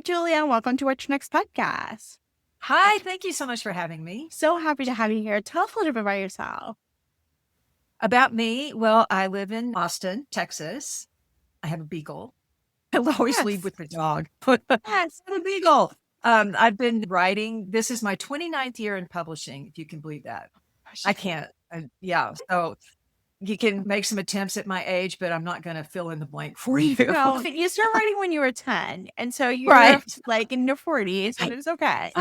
Julia, welcome to our next podcast. Hi, thank you so much for having me. So happy to have you here. Tell us a little bit about yourself. About me, well, I live in Austin, Texas. I have a beagle. I'll always lead with the dog. Yes. The beagle. I've been writing. This is my 29th year in publishing, if you can believe that. I can't. So you can make some attempts at my age, but I'm not going to fill in the blank for you. No, you started writing when you were 10. And so you're like in your 40s, and it's okay.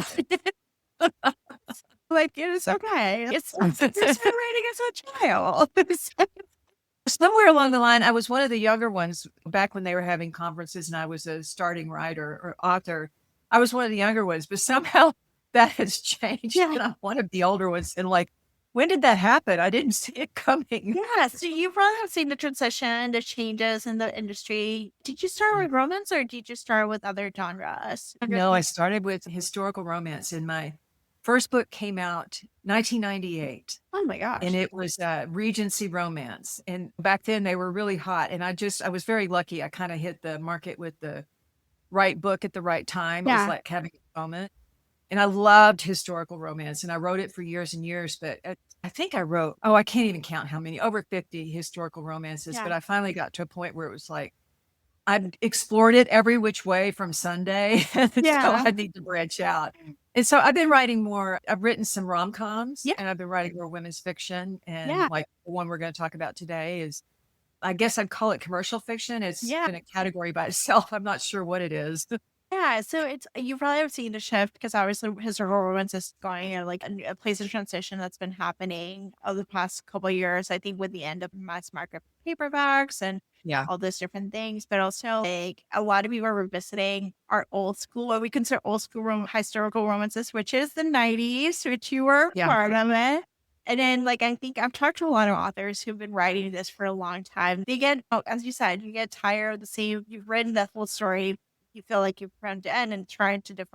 Like, it is okay. You started writing as a child. Somewhere along the line, I was one of the younger ones back when they were having conferences and I was a starting writer or author. I was one of the younger ones, but somehow that has changed. Yeah. And I'm one of the older ones. And like, when did that happen? I didn't see it coming. Yeah. So you probably have seen the transition, the changes in the industry. Did you start with romance or did you start with other genres? No, I started with historical romance, and my first book came out 1998. Oh my gosh. And it was Regency romance. And back then they were really hot. And I was very lucky. I kind of hit the market with the right book at the right time. It was like having a moment. And I loved historical romance and I wrote it for years and years. But I think I wrote, I can't even count how many, over 50 historical romances. But I finally got to a point where it was like, I've explored it every which way from Sunday. So I need to branch out. And so I've been writing more. I've written some rom-coms and I've been writing more women's fiction. And like the one we're going to talk about today is, I guess I'd call it commercial fiction. It's in a category by itself. I'm not sure what it is. Yeah, so you probably have seen the shift because obviously historical romance is going in like a place of transition that's been happening over the past couple of years. I think with the end of mass market paperbacks and all those different things, but also like a lot of people are revisiting our old school, what we consider old school historical romances, which is the 90s, which you were part of it. And then, like, I think I've talked to a lot of authors who've been writing this for a long time. They get, as you said, you get tired of the same. You've written that whole story. You feel like you've run to end and trying to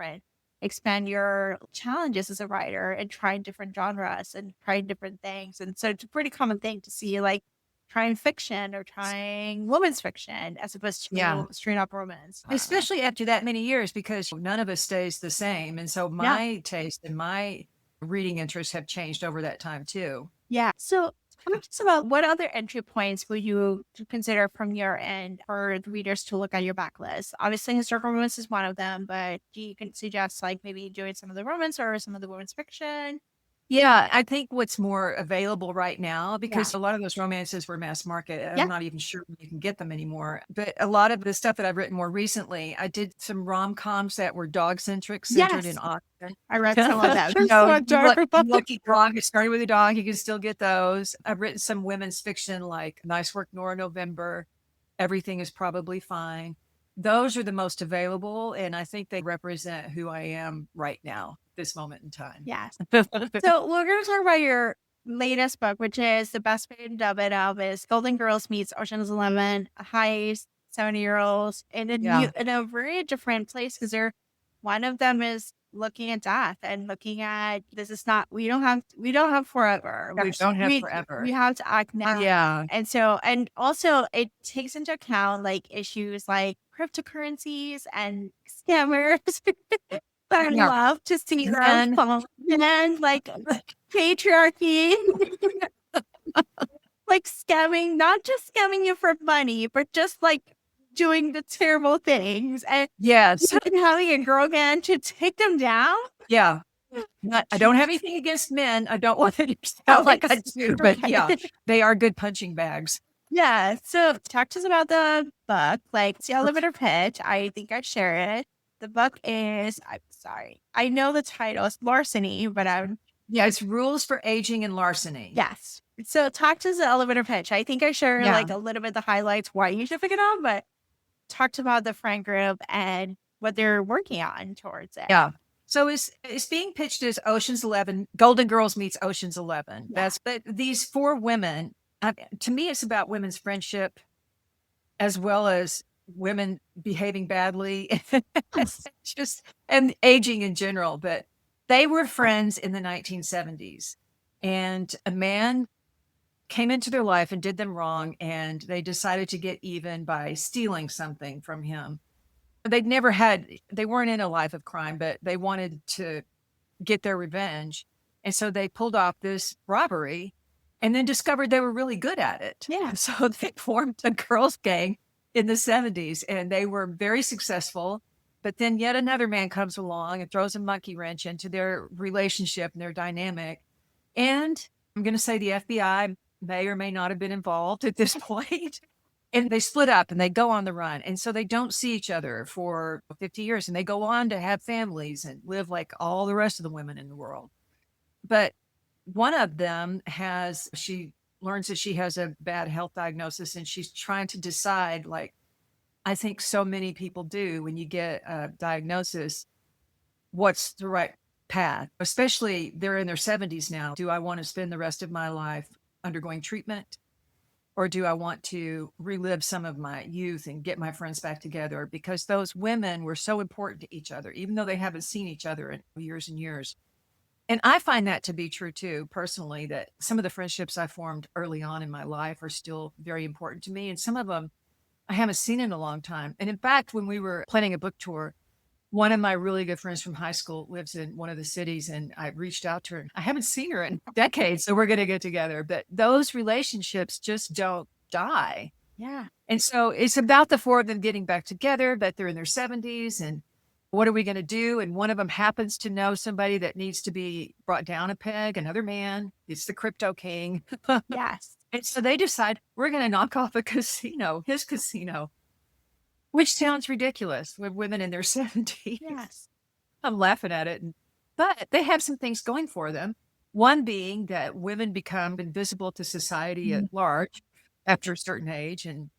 expand your challenges as a writer and trying different genres and trying different things. And so it's a pretty common thing to see, like, trying fiction or trying women's fiction as opposed to straight up romance. Especially after that many years, because none of us stays the same. And so my taste and my reading interests have changed over that time too. Yeah. So talk to us about what other entry points would you consider from your end for the readers to look at your backlist? Obviously, historical romance is one of them, but you can suggest like maybe doing some of the romance or some of the women's fiction. Yeah, I think what's more available right now, because a lot of those romances were mass market. I'm not even sure you can get them anymore. But a lot of the stuff that I've written more recently, I did some rom-coms that were dog-centric, centered in Austin. I read some of them. Lucky dog, it started with a dog, you can still get those. I've written some women's fiction like Nice Work, Nora November, Everything is Probably Fine. Those are the most available, and I think they represent who I am right now, this moment in time. Yes. So we're going to talk about your latest book, which is the best way to dub it up is Golden Girls meets Ocean's 11, Heist, 70-year-olds, in a very different place because one of them is looking at death and looking at this is not we don't have forever. We don't have forever. We have to act now. Yeah. And so and also it takes into account like issues like cryptocurrencies and scammers. I love to see them and like patriarchy. Like scamming, not just scamming you for money, but just like doing the terrible things and having a girl gang to take them down. Yeah. I don't have anything against men. I don't want it to sound like I do, but they are good punching bags. Yeah. So talk to us about the book. Like it's the elevator pitch. I think I share it. The book is, I'm sorry, I know the title is Larceny, but it's Rules for Aging and Larceny. Yes. So talk to us the elevator pitch. I think I share like a little bit the highlights why you should pick it up, but talked about the friend group and what they're working on towards it. Yeah. So it's being pitched as Ocean's 11, Golden Girls meets Ocean's 11. But these four women, to me, it's about women's friendship as well as women behaving badly and aging in general. But they were friends in the 1970s and a man came into their life and did them wrong, and they decided to get even by stealing something from him. they weren't in a life of crime, but they wanted to get their revenge. And so they pulled off this robbery and then discovered they were really good at it. Yeah. So they formed a girls' gang in the 70s and they were very successful. But then yet another man comes along and throws a monkey wrench into their relationship and their dynamic. And I'm going to say the FBI may or may not have been involved at this point. And they split up and they go on the run. And so they don't see each other for 50 years. And they go on to have families and live like all the rest of the women in the world. But one of them she learns that she has a bad health diagnosis and she's trying to decide, like, I think so many people do when you get a diagnosis, what's the right path, especially they're in their 70s now. Do I want to spend the rest of my life undergoing treatment? Or do I want to relive some of my youth and get my friends back together? Because those women were so important to each other, even though they haven't seen each other in years and years. And I find that to be true too, personally, that some of the friendships I formed early on in my life are still very important to me. And some of them I haven't seen in a long time. And in fact, when we were planning a book tour, one of my really good friends from high school lives in one of the cities, and I reached out to her. I haven't seen her in decades, so we're going to get together. But those relationships just don't die. Yeah. And so it's about the four of them getting back together, but they're in their 70s. And what are we going to do? And one of them happens to know somebody that needs to be brought down a peg, another man. It's the crypto king. Yes. And so they decide we're going to knock off his casino. Which sounds ridiculous with women in their 70s. Yes. I'm laughing at it. But they have some things going for them. One being that women become invisible to society at large after a certain age. And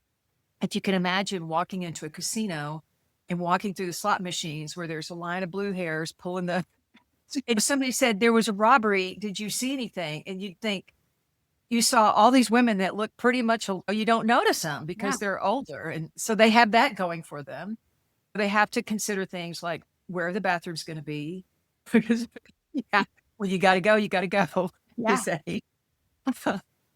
if you can imagine walking into a casino and walking through the slot machines where there's a line of blue hairs pulling the... If somebody said there was a robbery, did you see anything? And you'd think, you saw all these women that look pretty much, you don't notice them because they're older. And so they have that going for them. They have to consider things like where the bathroom's going to be. Because when you got to go, you got to go. Yeah. Say.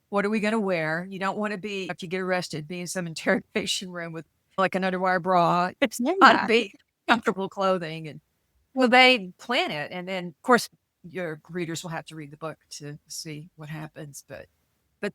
What are we going to wear? You don't want to be, if you get arrested, be in some interrogation room with like an underwire bra. It's not be comfortable clothing. And well, they plan it. And then, of course, your readers will have to read the book to see what happens. But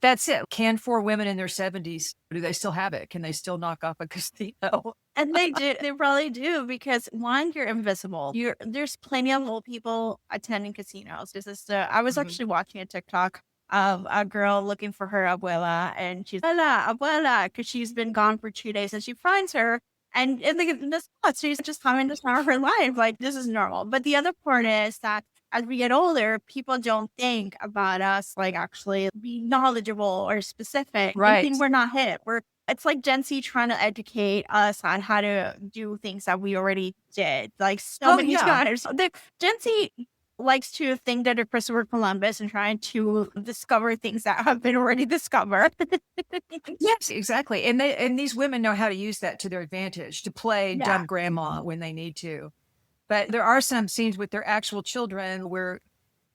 that's it. Can four women in their 70s, do they still have it? Can they still knock off a casino? And they do. They probably do because one, you're invisible. There's plenty of old people attending casinos. I was actually watching a TikTok of a girl looking for her abuela, and she's abuela, because she's been gone for 2 days, and she finds her. And in the spot, she's just having to start her life. Like, this is normal. But the other part is that as we get older, people don't think about us like actually being knowledgeable or specific. Right. They think we're not hip. It's like Gen Z trying to educate us on how to do things that we already did. Like so many times. Gen Z likes to think that they're Christopher Columbus and trying to discover things that have been already discovered. Yes, exactly. And these women know how to use that to their advantage, to play dumb grandma when they need to. But there are some scenes with their actual children where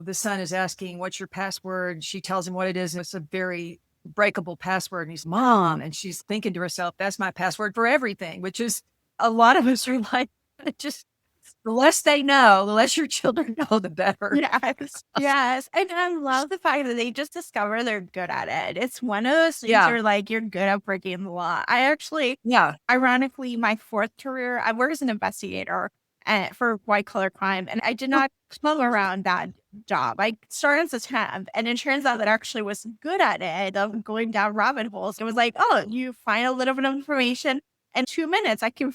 the son is asking, what's your password? She tells him what it is. And it's a very breakable password. And he's, Mom. And she's thinking to herself, that's my password for everything, which is a lot of us are like, just the less they know, the less your children know, the better. Yes. Yes. And I love the fact that they just discover they're good at it. It's one of those things where like you're good at breaking the law. I actually, ironically, my fourth career, I work as an investigator for white collar crime. And I did not come around that job. I started as a temp, and it turns out that I actually was good at it, of going down rabbit holes. It was like, oh, you find a little bit of information in 2 minutes. I can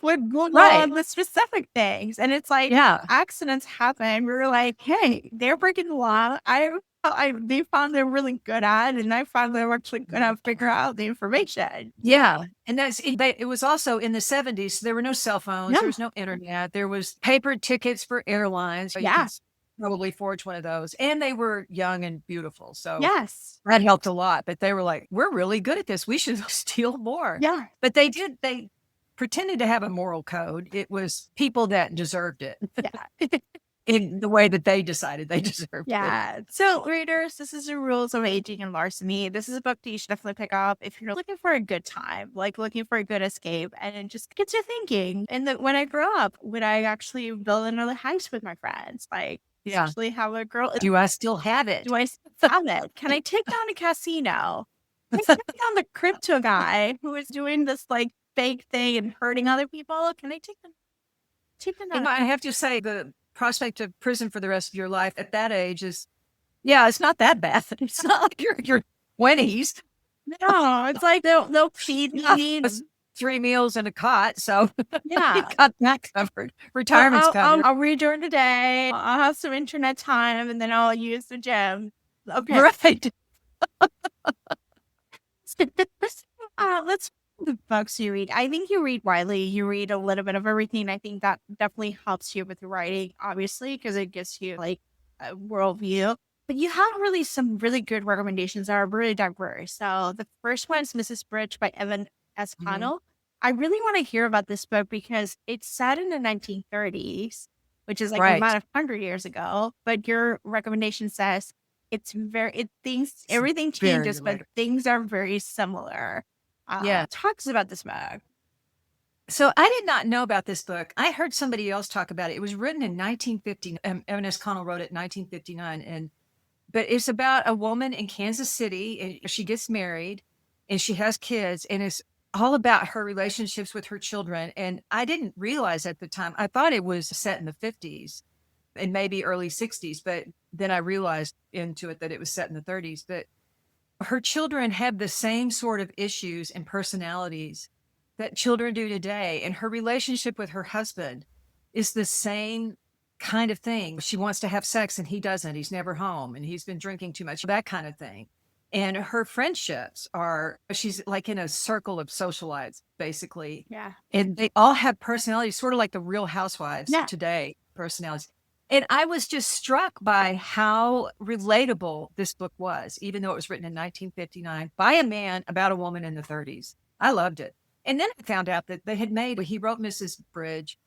would go on the specific things. And it's like, accidents happen. We were like, hey, they're breaking the law. They found they're really good at it, and I found they were actually good at figure out the information. Yeah. And it was also in the 70s. There were no cell phones. There was no internet. There was paper tickets for airlines. So you could probably forge one of those. And they were young and beautiful. So that helped a lot. But they were like, we're really good at this. We should steal more. Yeah. But they pretended to have a moral code. It was people that deserved it. Yeah. in the way that they decided they deserved it. Yeah. So, readers, this is the rules of aging and larceny. This is a book that you should definitely pick up if you're looking for a good time, like looking for a good escape, and it just gets you thinking. And when I grow up, would I actually build another house with my friends? Like, Yeah. actually have a girl. Do I still have it? Do I still have it? Can I take down a casino? Can I take down the crypto guy who is doing this like fake thing and hurting other people? Can I take them? And I have to say, the prospect of prison for the rest of your life at that age is, yeah, it's not that bad. It's not like you're in your 20s. No, it's like they'll feed me 3 meals and a cot. So yeah, you got that covered. Retirement's covered. I'll read during the day. I'll have some internet time, and then I'll use the gym. Okay, Right. Let's the books you read. I think you read widely. You read a little bit of everything. I think that definitely helps you with your writing, obviously, because it gives you like a worldview. But you have really some really good recommendations that are really diverse. So the first one is Mrs. Bridge by Evan S. Connell. I really want to hear about this book because it's set in the 1930s, which is like about 100 years ago. But your recommendation says everything changes, but things are very similar. Talks about this book. So I did not know about this book. I heard somebody else talk about it. It was written in 1950. Evan S. Connell wrote it in 1959. But it's about a woman in Kansas City, and she gets married and she has kids, and it's all about her relationships with her children. And I didn't realize at the time, I thought it was set in the 50s and maybe early 60s, but then I realized into it that it was set in the 30s. But her children have the same sort of issues and personalities that children do today. And her relationship with her husband is the same kind of thing. She wants to have sex and he doesn't. He's never home and he's been drinking too much, that kind of thing. And her friendships she's like in a circle of socialites, basically. Yeah. And they all have personalities, sort of like the Real Housewives today, personalities. And I was just struck by how relatable this book was, even though it was written in 1959 by a man about a woman in the 30s. I loved it. And then I found out that he wrote Mrs. Bridge,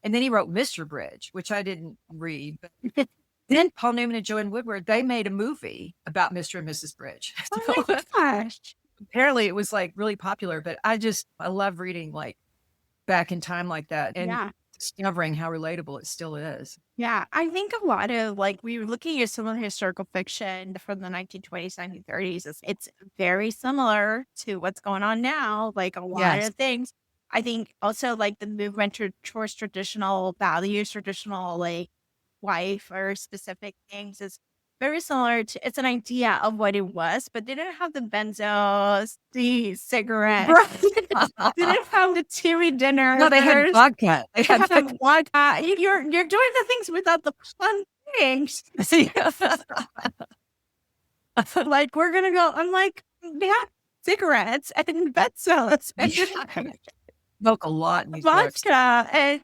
and then he wrote Mr. Bridge, which I didn't read. But then Paul Newman and Joanne Woodward, they made a movie about Mr. and Mrs. Bridge. Oh my gosh. Apparently it was like really popular, but I love reading like back in time like that. And discovering how relatable it still is. Yeah, I think a lot of we were looking at some of the historical fiction from the 1920s, 1930s. It's very similar to what's going on now. Like a lot of things. I think also the movement towards traditional values, traditional wife or specific things is very similar to, it's an idea of what it was, but they didn't have the benzos, the cigarettes. Right. They didn't have the TV dinner. No, they had vodka. They had vodka. You're doing the things without the fun things. We're going to go, I'm like, they have cigarettes and benzos. Smoke a lot in these vodka books.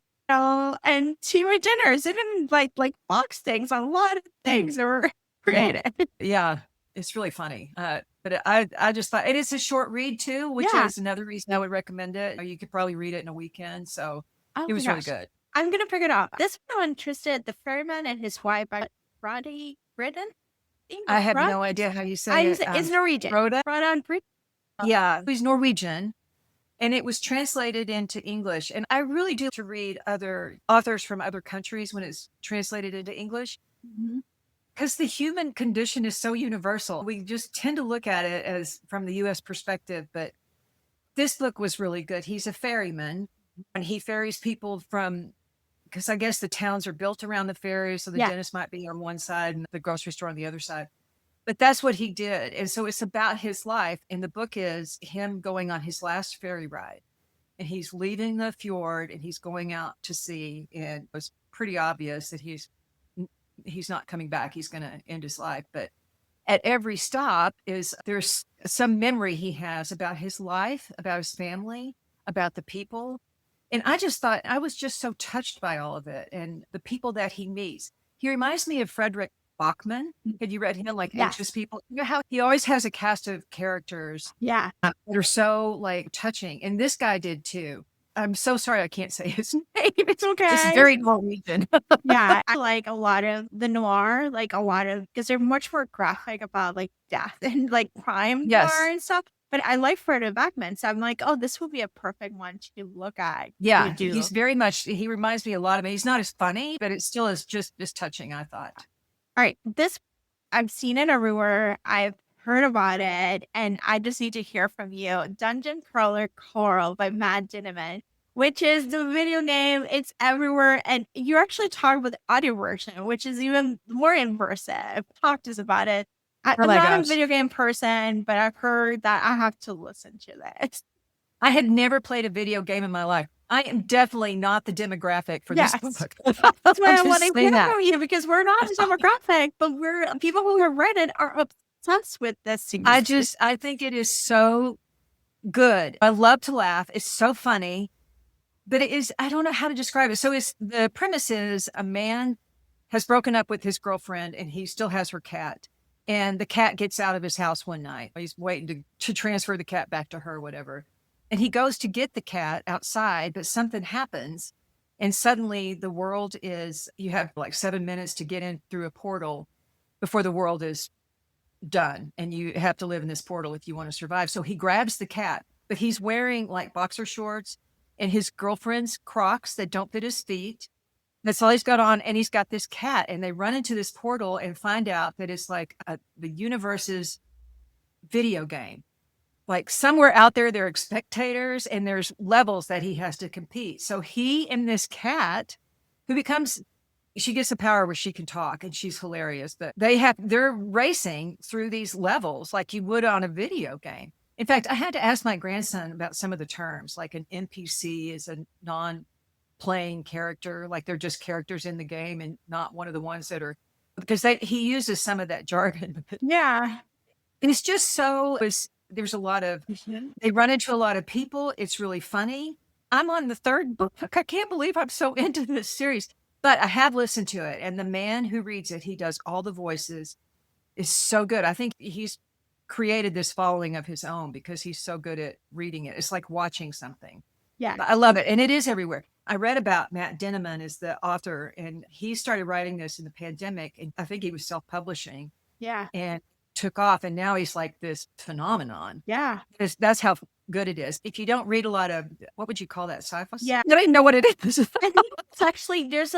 And TV dinners. They didn't like box things. A lot of things that were created. Yeah, it's really funny. But I just thought, and it's a short read too, which is another reason I would recommend it. You could probably read it in a weekend. So it was really good. I'm going to pick it up. This one I'm interested, The Ferryman and His Wife by Frode, Grytten. I have no idea how you say it. It's Norwegian. Frode? Frode. Yeah, he's Norwegian. And it was translated into English. And I really do to read other authors from other countries when it's translated into English. Because the human condition is so universal. We just tend to look at it as from the U.S. perspective. But this book was really good. He's a ferryman, and he ferries people from, because I guess the towns are built around the ferry. So the dentist might be on one side and the grocery store on the other side. But that's what he did. And so it's about his life. And the book is him going on his last ferry ride. And he's leaving the fjord and he's going out to sea. And it was pretty obvious that he's not coming back. He's going to end his life. But at every stop there's some memory he has about his life, about his family, about the people. And I just thought, I was just so touched by all of it and the people that he meets. He reminds me of Fredrik Backman. Have you read him? Anxious People? You know how he always has a cast of characters that are so touching. And this guy did too. I'm so sorry I can't say his name. It's okay. It's very Norwegian. Yeah, I like a lot of the noir, like a lot of because they're much more graphic about like death and like crime noir Yes. and stuff. But I like Frode Backman, so I'm like, oh, this would be a perfect one to look at. Yeah, To he's do. very much he reminds me a lot of him. He's not as funny, but it still is just as touching, I thought. All right, this I've seen it everywhere. I've heard about it, and I just need to hear from you. Dungeon Crawler Coral by Matt Dinniman, which is the video game. It's everywhere, and you're actually talking about the audio version, which is even more immersive. Talk to us about it. Oh I'm my not a gosh. video game person, but I've heard that I have to listen to this. I had never played a video game in my life. I am definitely not the demographic for this Yes. book. That's why I I'll want just to say hear that. from you because we're not a demographic, but we're people who have read it are obsessed with this series. I think it is so good. I love to laugh. It's so funny, but it is, I don't know how to describe it. So the premise is a man has broken up with his girlfriend and he still has her cat. And the cat gets out of his house one night. He's waiting to transfer the cat back to her, whatever. And he goes to get the cat outside, but something happens. And suddenly the world is, you have like 7 minutes to get in through a portal before the world is done. And you have to live in this portal if you want to survive. So he grabs the cat, but he's wearing like boxer shorts and his girlfriend's Crocs that don't fit his feet. That's all he's got on. And he's got this cat. And they run into this portal and find out that it's like the universe's video game. Like somewhere out there are spectators and there's levels that he has to compete. So he and this cat who she gets a power where she can talk and she's hilarious, but they're racing through these levels like you would on a video game. In fact, I had to ask my grandson about some of the terms, like an NPC is a non-playing character, like they're just characters in the game and not one of the ones that are, because he uses some of that jargon. Yeah. It's just there's a lot of, they run into a lot of people. It's really funny. I'm on the third book. I can't believe I'm so into this series, but I have listened to it. And the man who reads it, he does all the voices, is so good. I think he's created this following of his own because he's so good at reading it. It's like watching something. Yeah. I love it. And it is everywhere. I read about Matt Dinniman as the author, and he started writing this in the pandemic. And I think he was self-publishing. Yeah. And took off, and now he's like this phenomenon. Yeah. That's how good it is. If you don't read a lot of, what would you call that, sci-fi? Yeah. I don't even know what it is. I think it's actually there's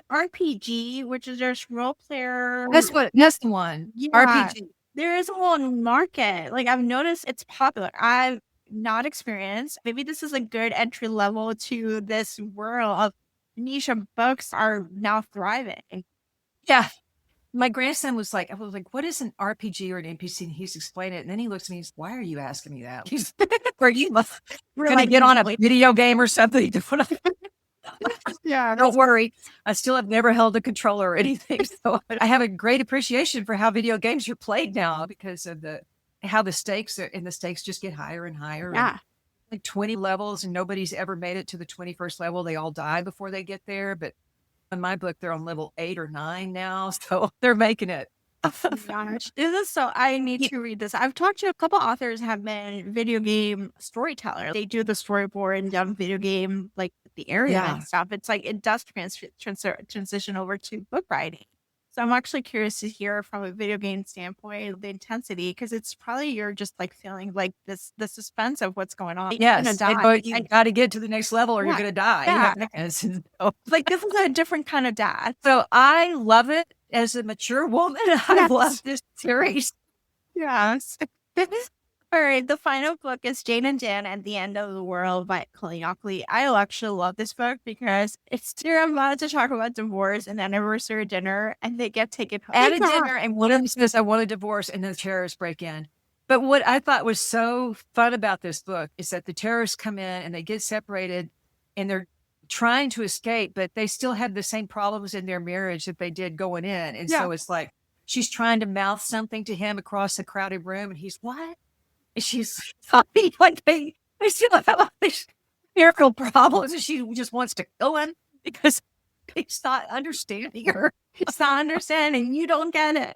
RPG, which is there's role player. That's the one. Yeah. RPG. There is a whole market. Like I've noticed it's popular. I've not experienced. Maybe this is a good entry level to this world of niche books are now thriving. Yeah. My grandson was like, I was like, what is an RPG or an NPC? And he's explained it. And then he looks at me and he's, why are you asking me that? He's, are you going to get on a video game or something? Yeah, don't worry. I still have never held a controller or anything. So I have a great appreciation for how video games are played now because of how the stakes are, and the stakes just get higher and higher. Yeah. And like 20 levels and nobody's ever made it to the 21st level. They all die before they get there. But in my book, they're on level 8 or 9 now. So they're making it. Oh gosh. This is so I need to read this. I've talked to a couple authors have been video game storytellers. They do the storyboard and done video game like the area and stuff. It's like it does transition over to book writing. So I'm actually curious to hear from a video game standpoint the intensity because it's probably you're just like feeling like the suspense of what's going on. Yes, but you got to get to the next level or you're going to die. Yeah. Like this is a different kind of death. So I love it as a mature woman. I love this series. Yes. All right, the final book is Jane and Jan at the End of the World by Colleen Oakley. I actually love this book because they're about to talk about divorce and anniversary dinner, and they get taken home. At a dinner, and one of them says, I want a divorce, and the terrorists break in. But what I thought was so fun about this book is that the terrorists come in and they get separated, and they're trying to escape, but they still have the same problems in their marriage that they did going in. And so it's like, she's trying to mouth something to him across the crowded room, and he's, what? She's talking like they still have all these miracle problems, and she just wants to kill him because he's not understanding her. It's not understanding. You don't get it.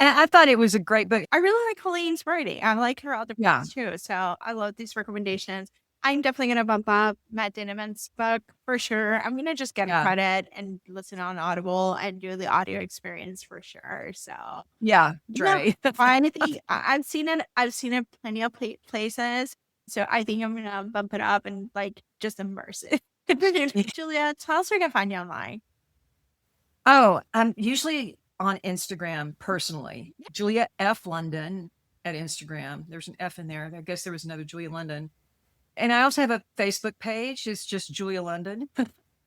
And I thought it was a great book. I really like Colleen's writing. I like her other Yeah. books too. So I love these recommendations. I'm definitely going to bump up Matt Dinniman's book for sure. I'm going to just get a credit and listen on Audible and do the audio experience for sure. So yeah, Dre. I think I've seen it. I've seen it plenty of places. So I think I'm going to bump it up and like just immerse it. Julia, tell us where we can find you online. Oh, I'm usually on Instagram personally. Julia F. London at Instagram. There's an F in there. I guess there was another Julia London. And I also have a Facebook page. It's just Julia London.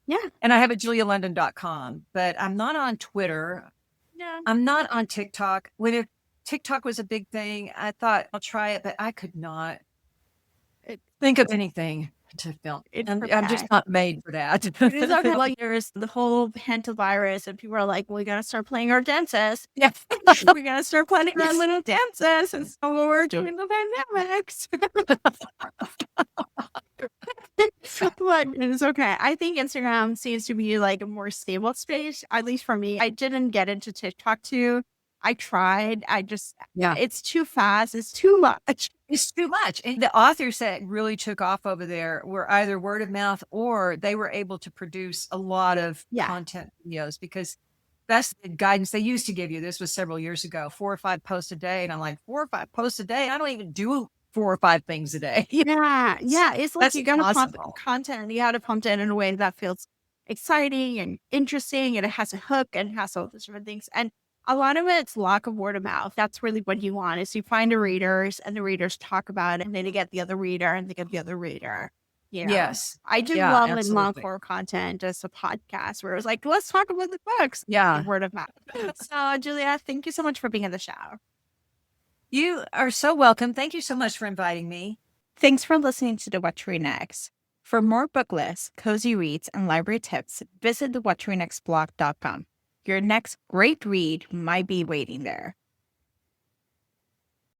Yeah. And I have a julialondon.com, but I'm not on Twitter. Yeah. I'm not on TikTok. When TikTok was a big thing, I thought I'll try it, but I could not think of anything to film. I'm just not made for that. It is okay. Like there's the whole Penta virus, and people are like, "We gotta start playing our dances." Yeah, we gotta start playing our little dances, and so we're doing the pandemics. But it's okay. I think Instagram seems to be like a more stable space, at least for me. I didn't get into TikTok too. I tried. It's too fast. It's too much. It's too much. And the authors that really took off over there were either word of mouth or they were able to produce a lot of content videos, because that's the guidance they used to give you. This was several years ago, 4 or 5 posts a day. And I'm like, 4 or 5 posts a day? I don't even do 4 or 5 things a day. Yeah. It's like you gotta pump content. You gotta pump it in a way that feels exciting and interesting, and it has a hook and it has all these different things. And a lot of it's lack of word of mouth. That's really what you want, is you find the readers and the readers talk about it, and then you get the other reader and they get the other reader. You know? Yes. I do love in long form content as a podcast where it was like, let's talk about the books. Yeah. Word of mouth. So Julia, thank you so much for being on the show. You are so welcome. Thank you so much for inviting me. Thanks for listening to the What to Read Next. For more book lists, cozy reads, and library tips, visit the whattoreadnextblog.com. Your next great read might be waiting there.